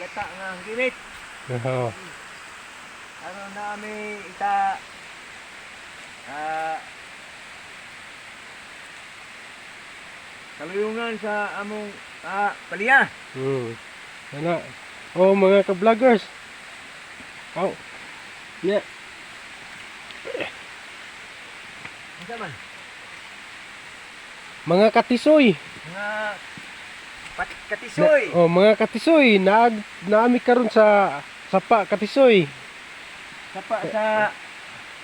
yata nga ang ginit. Oo. Ano namin ita kaluyungan sa among paliya. Ano? Oh, mga ka-vloggers. Oh. Yeah. Ano man? Mga katisoy. Mga katisoy. Mga katisoy, naami karon sa sapa katisoy.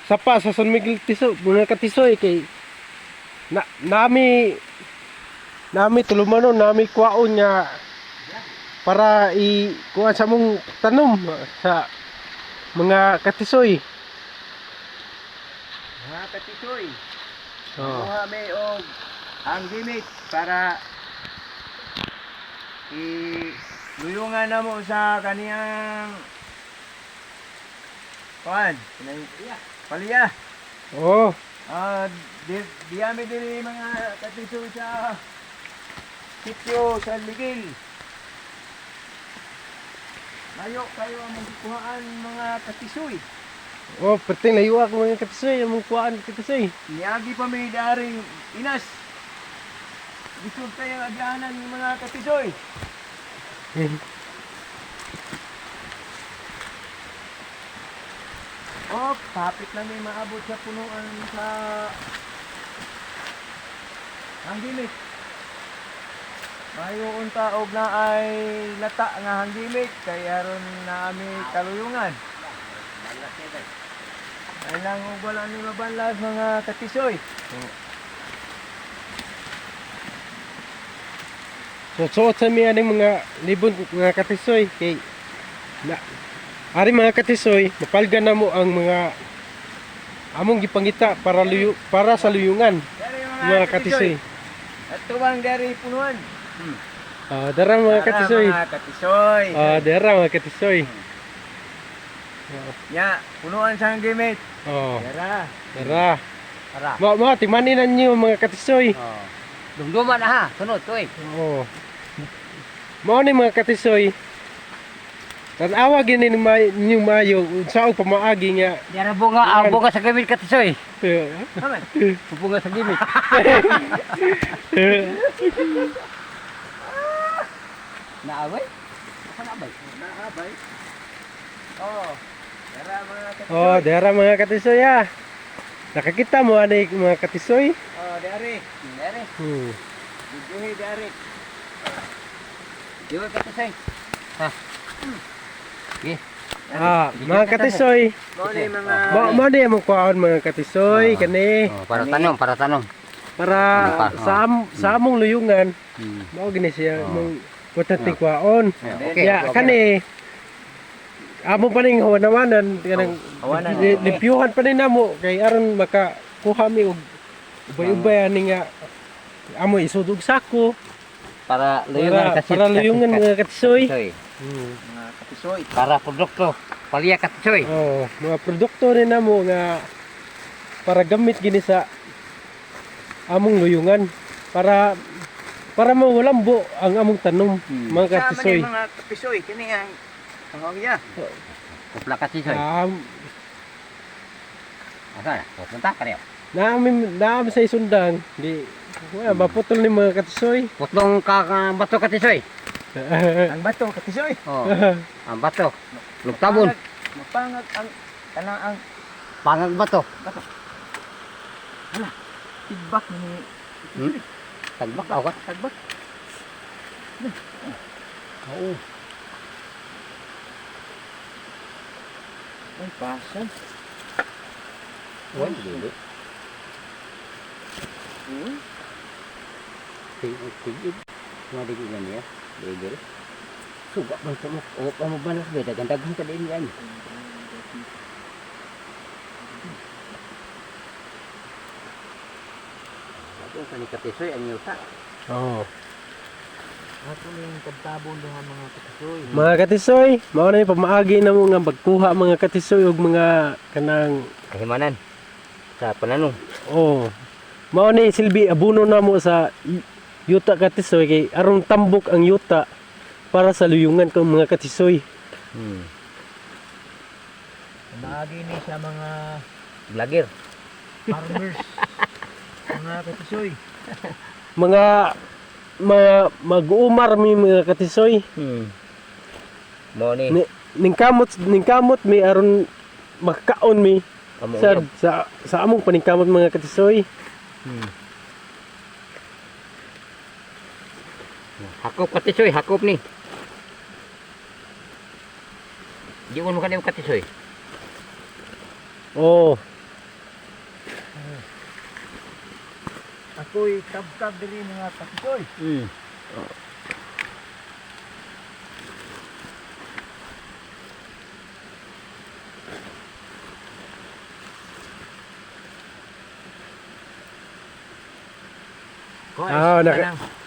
Sapa sa San Miguel Tiso, mga katisoy kay nami tulumanon, nami kwaon nga para kuha sa mong tanom sa mga katisoy. Mga katisoy. Oh. Kuha may og ang gimit para luyungan na mo sa kaniyang paliya. Oh. Diyami din mga katisoy sa sityo sa Ligil. Layo kayo ang magkuhaan mga katisoy. Oh, perting layo ako mga katisoy, among kuhaan katisoy. Niyagi pa may daring inas. Gusto tayo agyanan ng mga katisoy. Oh, kapit lang may maabot sa punuan sa hanggimik. Mayroon taog na ay lata nga hanggimik kaya aron na ami kaluyungan. Ay lang og wala ni mabanlas mga katisoy. So sa mi aning mga libon mga katisoy kay ari mga katisoy, mapalgan na mo ang mga among gipangita para sa luyungan mga katisoy. Ato bang dari punuan? Darang mga katisoy. Mga katisoy. Darang mga katisoy. Ya, punuan sa gimit. Dara. Mo timanin ninyo mga katisoy. Dumduman na ha, sunod to eh. Oo. Mao ni mga katisoy. Tanawa gini ni mayo sa og pamaagi nga. Dara bunga sa gimit katisoy. Aman. Bunga sa gimit. Naabay? Naabay. Naabay. Dara mga katisoy ha. Nakakita mo ani mga katisoy? Dari. Dijuhi dari. Diwa katisoy. Ha. Mga katisoy. Mo ni mo kuhaon mga katisoy kani. Para tanom. Para sa among luyungan. Mao gini siya mong importante kuhaon. Ya kani amo pa ning hawanawanan kanang limpyuhan pa nin namo kay aron makakuha mi og ubay-ubay ani nga amo isudog sako para luyungan mga katisoy. Mga katisoy para produkto paliya katisoy. Mga produkto rin namo nga para gamit gini sa among luyungan para mawalambo ang among tanom mga katisoy. Mga katisoy kini ang niya. Kupla katisoy. Asa? Pupunta ka niyo. Naam sa isundang di maputol ni mga katisoy. Putlong bato katisoy. Ang bato katisoy. Ang bato. Lugtabon. Mapangag ang pangag bato. Hala. Tigbak ni. Tagbak ako. Tagbak. Oo. Ay, pasan. Dili. Tingin. Madig ilan niya. Dili. Suga man sa mo. O pa mo balas ba dagan-dagan ka din yan. Ako sa katisoy ang yuta. Ako yung pagtabon doon mga katisoy. Mga katisoy, mao na yung pamaagi na mo nga magkuha mga katisoy og mga kanang kahimanan sa pananong. Mao ni silbi abuno na mo sa yuta katisoy kay aron tambok ang yuta para sa luyungan ko mga katisoy. Maagi ni sa mga Vlogger. farmers. Mga katisoy. Mga mag-uumar mi mga katisoy. Mo ni. Ningkamot mi aron makakaon mi Amo sa among paningkamot mga katisoy. Hakop katisoy, hakop ni. Di mo kanimo katisoy. Oh, Ako'y tabtab diri mga katisoy.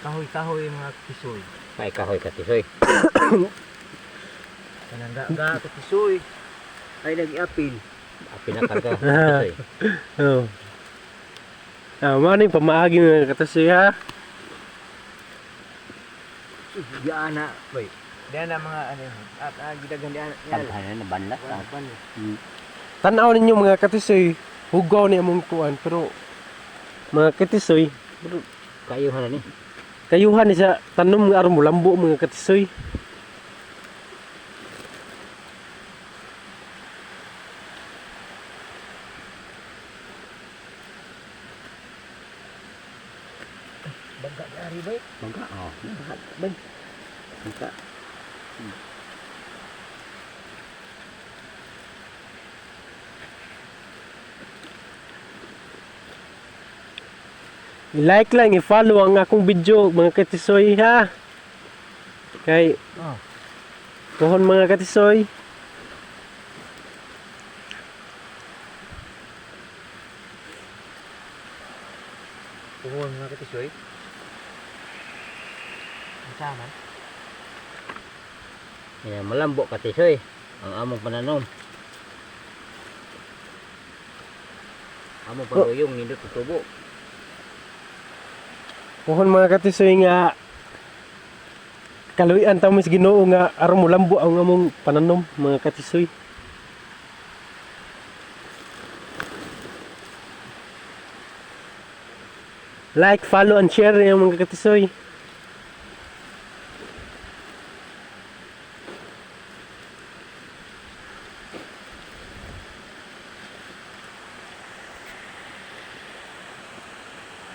Kahoy-kahoy mga katisoy. Kay kahoy katisoy. Kanang ga katisoy ay nag-apil. Pinakarga katisoy. oh. Mao ni pamaagi mga katisoy ha. Diyan na, boy. Diyan na mga ano at gidagan diyan. Tabahan na banlat. Tan-aw ninyo mga katisoy, hugaw ni among kuan pero mga katisoy, Kayuhan ni. kayuhan ni sa tanom nga aron mulambo mga katisoy. Baga dari boy. Mangga oh. Boy. Mangga. I-like lang, i-follow ang akong video mga katisoy ha. Kay tuhon mga katisoy. Puhon mga katisoy. Sama. Ya malambo katisoy ang among pananom. Among paguyong nindot tubo. Pohon mga katisoy nga kaluyan ta mis Ginoo nga aron mulambo ang among pananom mga katisoy. Like, follow, and share yung mga katisoy.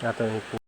Nato